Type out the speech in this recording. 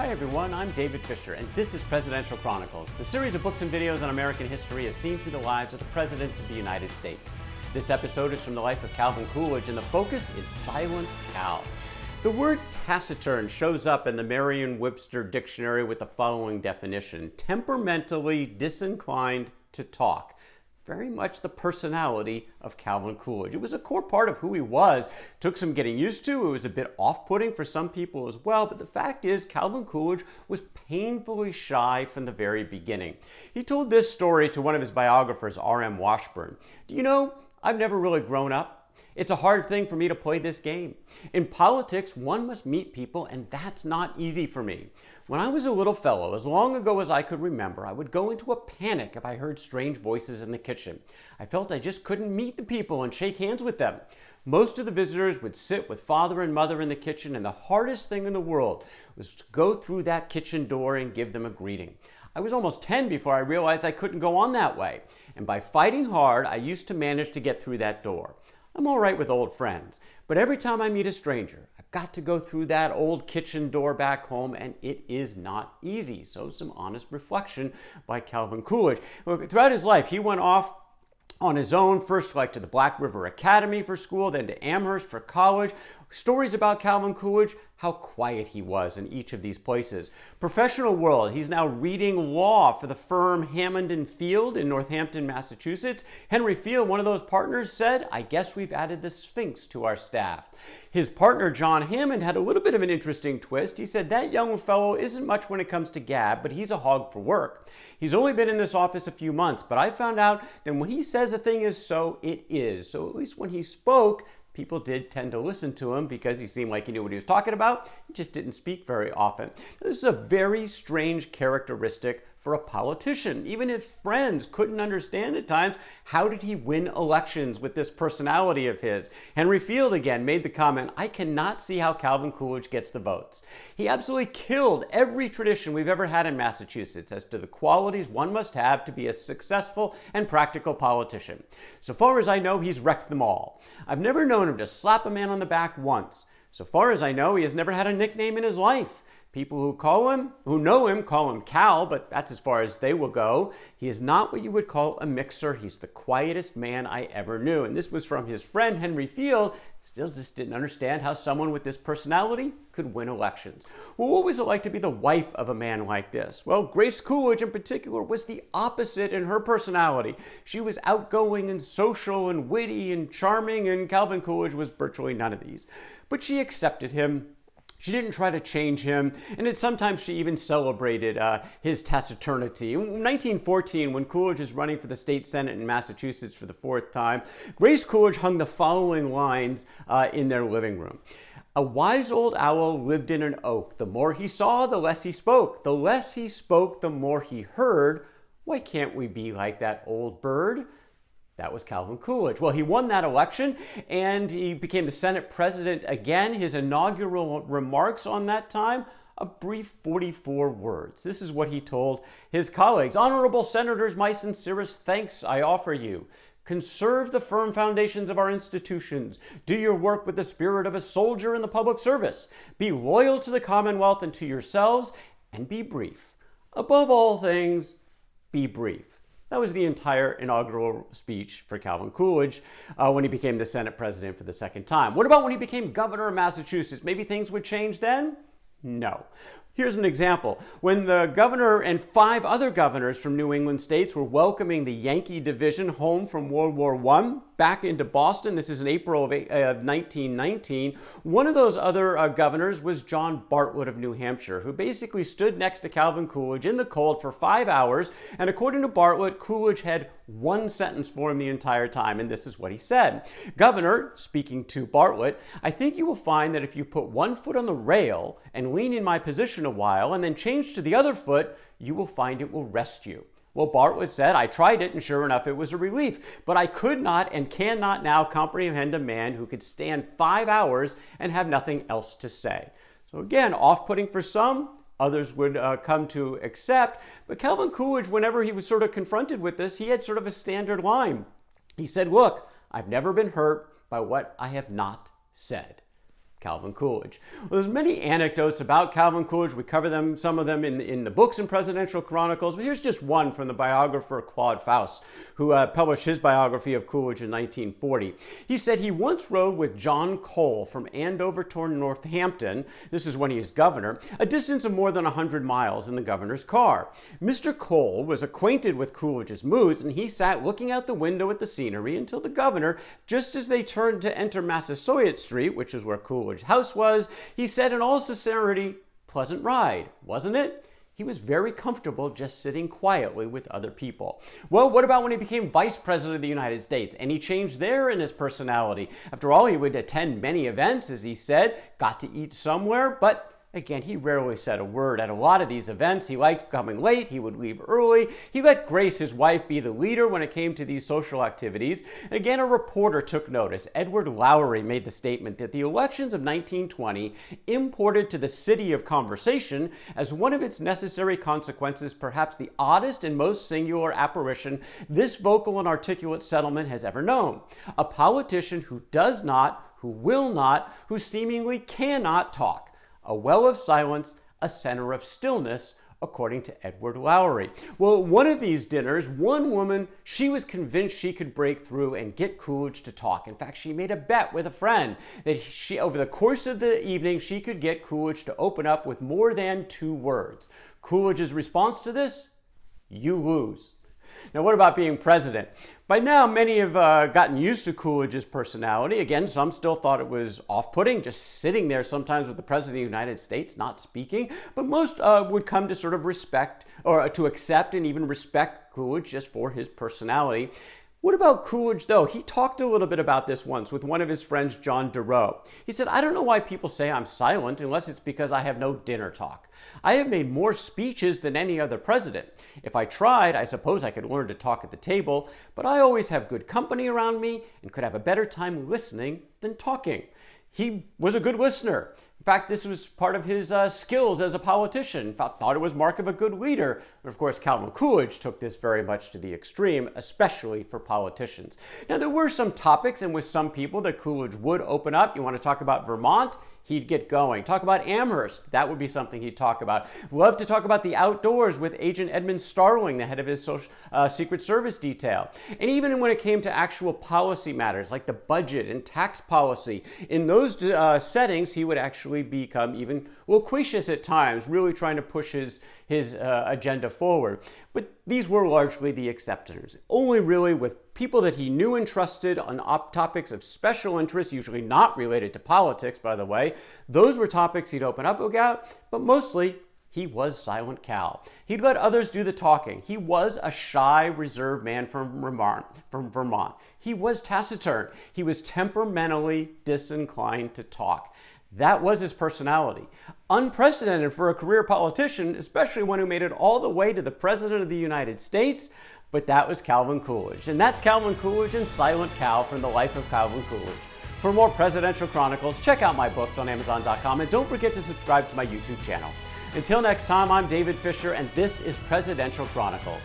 Hi everyone, I'm David Fisher, and this is Presidential Chronicles, the series of books and videos on American history as seen through the lives of the presidents of the United States. This episode is from the life of Calvin Coolidge, and the focus is Silent Cal. The word taciturn shows up in the Merriam-Webster dictionary with the following definition: temperamentally disinclined to talk. Very much the personality of Calvin Coolidge. It was a core part of who he was. Took some getting used to. It was a bit off-putting for some people as well, but the fact is Calvin Coolidge was painfully shy from the very beginning. He told this story to one of his biographers, R.M. Washburn. Do you know, I've never really grown up. It's a hard thing for me to play this game. In politics, one must meet people, and that's not easy for me. When I was a little fellow, as long ago as I could remember, I would go into a panic if I heard strange voices in the kitchen. I felt I just couldn't meet the people and shake hands with them. Most of the visitors would sit with father and mother in the kitchen, and the hardest thing in the world was to go through that kitchen door and give them a greeting. I was almost 10 before I realized I couldn't go on that way, and by fighting hard, I used to manage to get through that door. I'm all right with old friends, but every time I meet a stranger, I've got to go through that old kitchen door back home, and it is not easy. So some honest reflection by Calvin Coolidge. Throughout his life, he went off on his own, first to the Black River Academy for school, then to Amherst for college. Stories about Calvin Coolidge, how quiet he was in each of these places. Professional world, he's now reading law for the firm Hammond and Field in Northampton, Massachusetts. Henry Field, one of those partners, said, "I guess we've added the Sphinx to our staff." His partner, John Hammond, had a little bit of an interesting twist. He said, "That young fellow isn't much when it comes to gab, but he's a hog for work. He's only been in this office a few months, but I found out that when he says a thing is so, it is." So at least when he spoke, people did tend to listen to him because he seemed like he knew what he was talking about. He just didn't speak very often. This is a very strange characteristic for a politician. Even if friends couldn't understand at times, how did he win elections with this personality of his? Henry Field again made the comment, "I cannot see how Calvin Coolidge gets the votes." He absolutely killed every tradition we've ever had in Massachusetts as to the qualities one must have to be a successful and practical politician. So far as I know, he's wrecked them all. I've never known him to slap a man on the back once. So far as I know, he has never had a nickname in his life. People who know him, call him Cal, but that's as far as they will go. He is not what you would call a mixer. He's the quietest man I ever knew. And this was from his friend, Henry Field. Still just didn't understand how someone with this personality could win elections. Well, what was it like to be the wife of a man like this? Well, Grace Coolidge in particular was the opposite in her personality. She was outgoing and social and witty and charming, and Calvin Coolidge was virtually none of these. But she accepted him. She didn't try to change him, and sometimes she even celebrated his taciturnity. In 1914, when Coolidge is running for the state senate in Massachusetts for the fourth time, Grace Coolidge hung the following lines in their living room. "A wise old owl lived in an oak. The more he saw, the less he spoke. The less he spoke, the more he heard. Why can't we be like that old bird?" That was Calvin Coolidge. Well, he won that election, and he became the Senate president again. His inaugural remarks on that time, a brief 44 words. This is what he told his colleagues. "Honorable senators, my sincerest thanks I offer you. Conserve the firm foundations of our institutions. Do your work with the spirit of a soldier in the public service. Be loyal to the Commonwealth and to yourselves, and be brief. Above all things, be brief." That was the entire inaugural speech for Calvin Coolidge when he became the Senate president for the second time. What about when he became governor of Massachusetts? Maybe things would change then? No. Here's an example. When the governor and 5 other governors from New England states were welcoming the Yankee division home from World War I back into Boston, this is in April of 1919, one of those other governors was John Bartlett of New Hampshire, who basically stood next to Calvin Coolidge in the cold for 5 hours, and according to Bartlett, Coolidge had one sentence for him the entire time, and this is what he said. "Governor," speaking to Bartlett, "I think you will find that if you put one foot on the rail and lean in my position a while and then change to the other foot, you will find it will rest you." Well, Bartlett said, "I tried it, and sure enough, it was a relief. But I could not and cannot now comprehend a man who could stand 5 hours and have nothing else to say." So again, off-putting for some, others would come to accept. But Calvin Coolidge, whenever he was sort of confronted with this, he had sort of a standard line. He said, "Look, I've never been hurt by what I have not said." Calvin Coolidge. Well, there's many anecdotes about Calvin Coolidge. We cover them, some of them in the books in Presidential Chronicles, but here's just one from the biographer Claude Feuss, who published his biography of Coolidge in 1940. He said he once rode with John Cole from Andover to Northampton, this is when he was governor, a distance of more than 100 miles in the governor's car. Mr. Cole was acquainted with Coolidge's moods, and he sat looking out the window at the scenery until the governor, just as they turned to enter Massasoit Street, which is where Coolidge's house was, he said in all sincerity, "Pleasant ride, wasn't it?" He was very comfortable just sitting quietly with other people. Well, what about when he became vice president of the United States? Any change there in his personality? After all, he would attend many events, as he said, got to eat somewhere, but again, he rarely said a word at a lot of these events. He liked coming late. He would leave early. He let Grace, his wife, be the leader when it came to these social activities. And again, a reporter took notice. Edward Lowery made the statement that the elections of 1920 imported to the city of conversation as one of its necessary consequences, perhaps the oddest and most singular apparition this vocal and articulate settlement has ever known. A politician who does not, who will not, who seemingly cannot talk. A well of silence, a center of stillness, according to Edward Lowery. Well, at one of these dinners, one woman, she was convinced she could break through and get Coolidge to talk. In fact, she made a bet with a friend that over the course of the evening, she could get Coolidge to open up with more than 2 words. Coolidge's response to this? "You lose." Now, what about being president? By now, many have gotten used to Coolidge's personality. Again, some still thought it was off-putting, just sitting there sometimes with the President of the United States, not speaking. But most would come to sort of respect, or to accept and even respect Coolidge just for his personality. What about Coolidge, though? He talked a little bit about this once with one of his friends, John Derieux. He said, "I don't know why people say I'm silent unless it's because I have no dinner talk. I have made more speeches than any other president. If I tried, I suppose I could learn to talk at the table, but I always have good company around me and could have a better time listening than talking." He was a good listener. In fact, this was part of his skills as a politician. Thought it was mark of a good leader. But of course, Calvin Coolidge took this very much to the extreme, especially for politicians. Now, there were some topics, and with some people, that Coolidge would open up. You want to talk about Vermont? He'd get going. Talk about Amherst. That would be something he'd talk about. Love to talk about the outdoors with Agent Edmund Starling, the head of his Secret Service detail. And even when it came to actual policy matters like the budget and tax policy, in those settings, he would actually become even loquacious at times, really trying to push his agenda forward. But these were largely the exceptions. Only really with people that he knew and trusted on topics of special interest, usually not related to politics, by the way. Those were topics he'd open up about, but mostly he was Silent Cal. He'd let others do the talking. He was a shy, reserved man from Vermont. He was taciturn. He was temperamentally disinclined to talk. That was his personality. Unprecedented for a career politician, especially one who made it all the way to the President of the United States, but that was Calvin Coolidge. And that's Calvin Coolidge and Silent Cal from the life of Calvin Coolidge. For more Presidential Chronicles, check out my books on Amazon.com, and don't forget to subscribe to my YouTube channel. Until next time, I'm David Fisher, and this is Presidential Chronicles.